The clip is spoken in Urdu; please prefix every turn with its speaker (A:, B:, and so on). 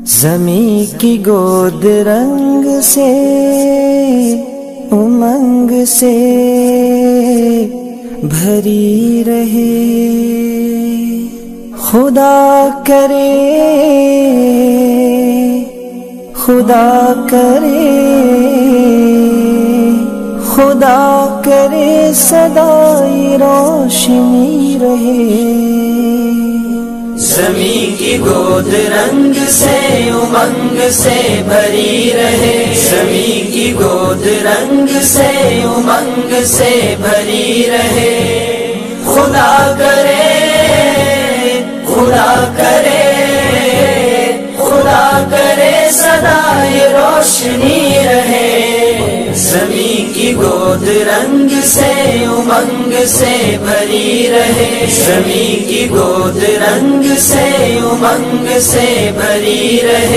A: زمیں کی گود رنگ سے امنگ سے بھری رہے، خدا کرے خدا کرے خدا کرے سدائی روشنی رہے۔
B: زمیں کی گود رنگ سے امنگ سے بھری رہے، زمیں کی گود رنگ سے امنگ سے بھری رہے، خدا کرے خدا کرے خدا کرے سدائے روشنی رہے۔ زمیں کی گود رنگ سے امنگ سے بھری رہے، زمیں کی گود رنگ سے امنگ سے بھری رہے۔